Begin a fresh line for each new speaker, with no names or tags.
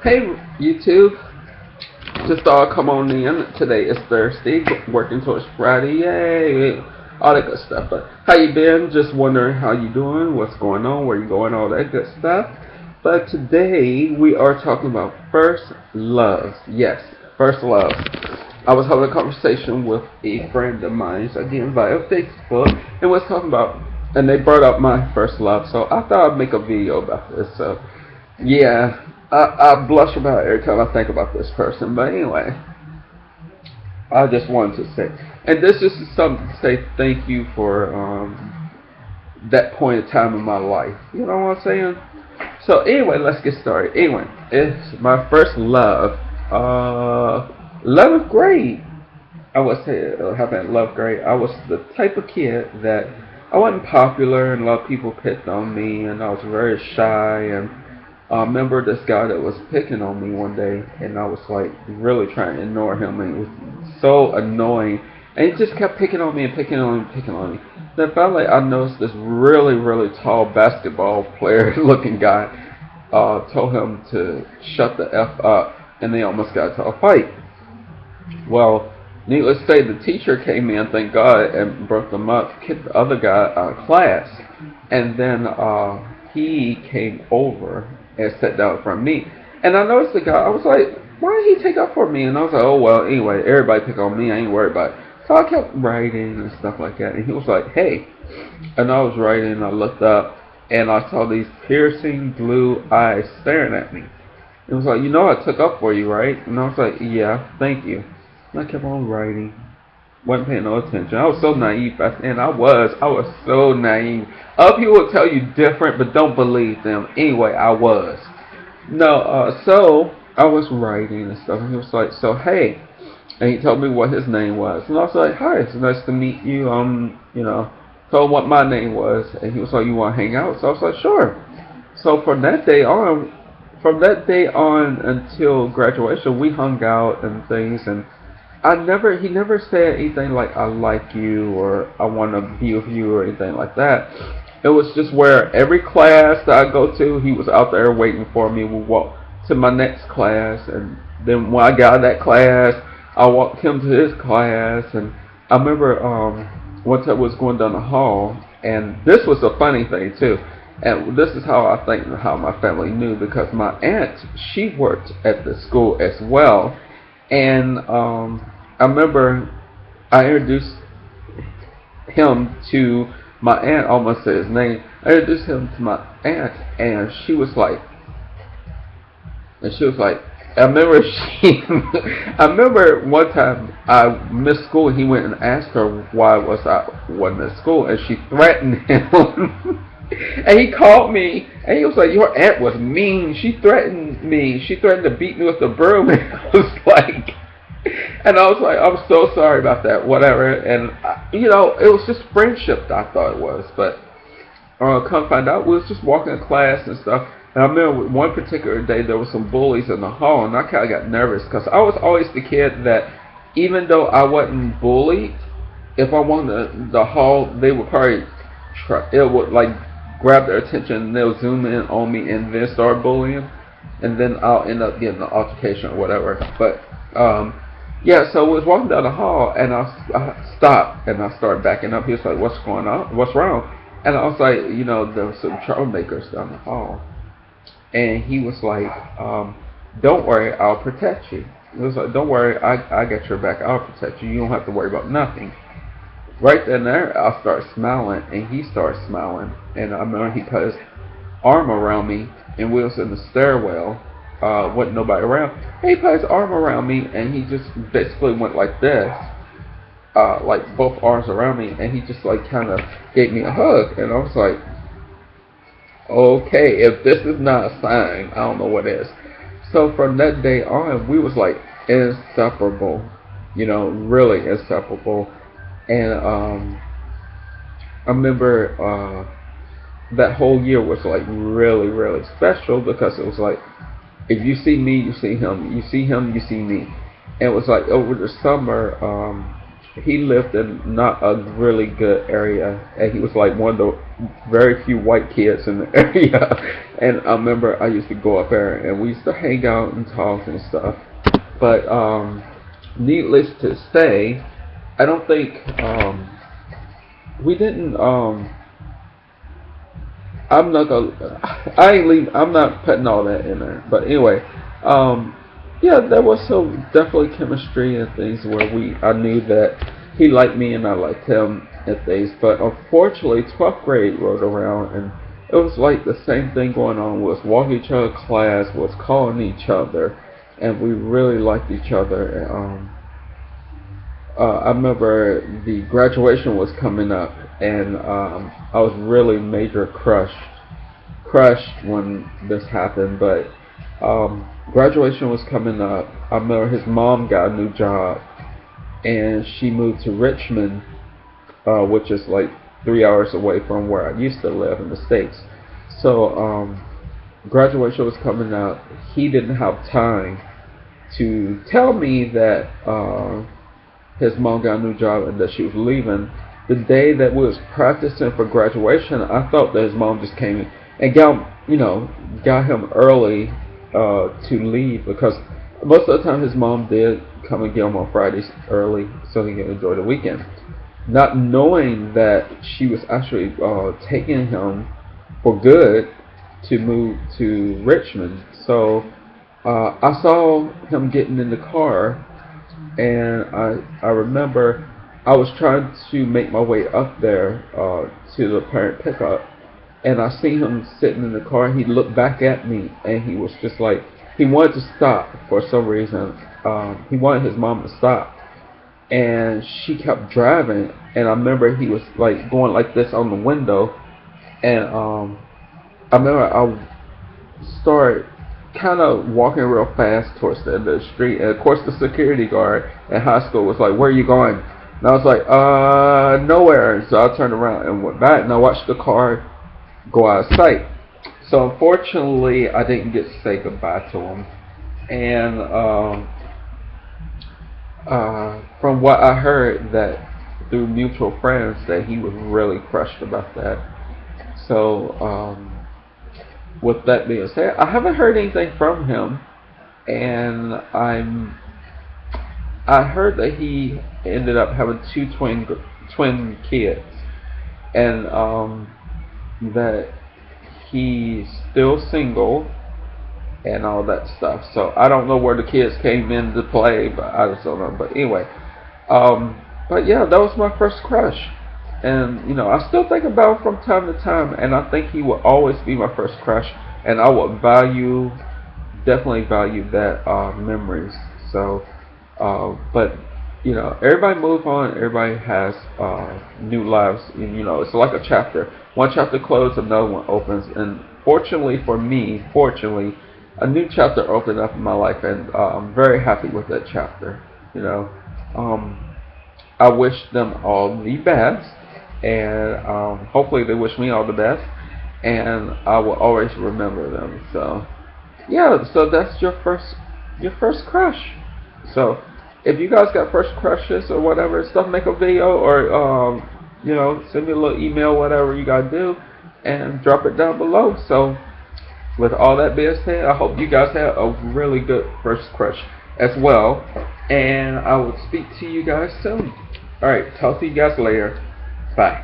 Hey YouTube, just all come on in. Today is Thursday, working towards Friday. Yay! All that good stuff. But how you been? Just wondering how you doing, what's going on, where you going, all that good stuff. But today we are talking about first loves. Yes, first love. I was having a conversation with a friend of mine again via Facebook, and was talking about, and they brought up my first love. So I thought I'd make a video about this. So yeah, I blush about it every time I think about this person. But anyway, I just wanted to say, and this is something to say thank you for that point of time in my life. You know what I'm saying? So anyway, let's get started. Anyway, it's my first love. 11th grade. I would say it happened in 11th grade. I was the type of kid that I wasn't popular, and a lot of people picked on me, and I was very shy. And I remember this guy that was picking on me one day, and I was like really trying to ignore him, and it was so annoying. And he just kept picking on me and picking on me and picking on me. Then finally, I noticed this really, really tall basketball player looking guy told him to shut the F up, and they almost got into a fight. Well, needless to say, the teacher came in, thank God, and broke them up, kicked the other guy out of class. And then he came over and sat down from me. And I noticed the guy, I was like, why did he take up for me? And I was like, oh, well, anyway, everybody pick on me, I ain't worried about it. So I kept writing and stuff like that. And he was like, hey. And I was writing, I looked up, and I saw these piercing blue eyes staring at me. It was like, you know I took up for you, right? And I was like, yeah, thank you. And I kept on writing. Wasn't paying no attention. I was so naive back then. I was so naive. Other people will tell you different, but don't believe them. Anyway, I was. No, so I was writing and stuff, and he was like, so hey, and he told me what his name was, and I was like, hi, it's nice to meet you. Told him what my name was, and he was like, you want to hang out? So I was like, sure. So from that day on until graduation, we hung out and things, and he never said anything like I like you or I want to be with you or anything like that. It was just where every class that I go to, he was out there waiting for me. We'd walk to my next class, and then when I got out of that class, I walked him to his class. And I remember one time I was going down the hall, and this was a funny thing too. And this is how I think how my family knew, because my aunt, she worked at the school as well. And I remember I introduced him to my aunt, almost said his name. I introduced him to my aunt, and she was like, I remember I remember one time I missed school, and he went and asked her why wasn't at school, and she threatened him. And he called me, and he was like, your aunt was mean. She threatened me. She threatened to beat me with the broom. And I was like, I'm so sorry about that, whatever. And, it was just friendship, I thought it was. But come find out, we was just walking in class and stuff. And I remember one particular day, there was some bullies in the hall, and I kind of got nervous, because I was always the kid that, even though I wasn't bullied, if I wanted the hall, they would probably grab their attention, and they'll zoom in on me and then start bullying, and then I'll end up getting an altercation or whatever. But yeah, so I was walking down the hall, and I stopped, and I started backing up. He was like, what's going on? What's wrong? And I was like, there were some troublemakers down the hall. And he was like, don't worry, I'll protect you. He was like, don't worry, I got your back, I'll protect you. You don't have to worry about nothing. Right then and there, I started smiling, and he started smiling. And I remember he put his arm around me, and we was in the stairwell, wasn't nobody around. And he put his arm around me, and he just basically went like this, like both arms around me, and he just like kind of gave me a hug. And I was like, okay, if this is not a sign, I don't know what is. So from that day on, we was like inseparable, really inseparable. And I remember that whole year was like really, really special, because it was like, if you see me, you see him. You see him, you see me. And it was like over the summer, he lived in not a really good area, and he was like one of the very few white kids in the area. And I remember I used to go up there and we used to hang out and talk and stuff. But needless to say, I don't think we didn't. I'm not gonna. I ain't leave. I'm not putting all that in there. But anyway, um, yeah, there was some definitely chemistry and things where I knew that he liked me and I liked him and things. But unfortunately, 12th grade rolled around and it was like the same thing going on. Was walking each other to class, was calling each other, and we really liked each other. And, I remember the graduation was coming up, and I was really major crushed when this happened. But graduation was coming up. I remember his mom got a new job, and she moved to Richmond, which is like 3 hours away from where I used to live in the States. So graduation was coming up. He didn't have time to tell me that his mom got a new job and that she was leaving. The day that we was practicing for graduation, I thought that his mom just came in and got him early to leave, because most of the time his mom did come and get him on Fridays early so he could enjoy the weekend. Not knowing that she was actually taking him for good to move to Richmond. So I saw him getting in the car, and I remember I was trying to make my way up there to the parent pickup, and I see him sitting in the car. He looked back at me, and he was just like, he wanted to stop for some reason. He wanted his mom to stop, and she kept driving. And I remember he was like going like this on the window, and I remember I started kind of walking real fast towards the end of the street, and of course the security guard at high school was like, "Where are you going?" And I was like, nowhere. And so I turned around and went back, and I watched the car go out of sight. So unfortunately, I didn't get to say goodbye to him. And from what I heard, that through mutual friends, that he was really crushed about that. So with that being said, I haven't heard anything from him, and I heard that he ended up having two twin kids, and that he's still single and all that stuff. So I don't know where the kids came into play, but I just don't know. But anyway, but yeah, that was my first crush, and I still think about him from time to time, and I think he will always be my first crush, and I would definitely value that memories. So, but everybody move on. Everybody has new lives, and it's like a chapter. One chapter closes, another one opens, and fortunately for me, a new chapter opened up in my life, and I'm very happy with that chapter. I wish them all the best, and hopefully they wish me all the best, and I will always remember them. So yeah, so that's your first crush. So if you guys got first crushes or whatever stuff, make a video, or send me a little email, whatever you gotta do, and drop it down below. So with all that being said, I hope you guys have a really good first crush as well, and I will speak to you guys soon. Alright, talk to you guys later. Bye.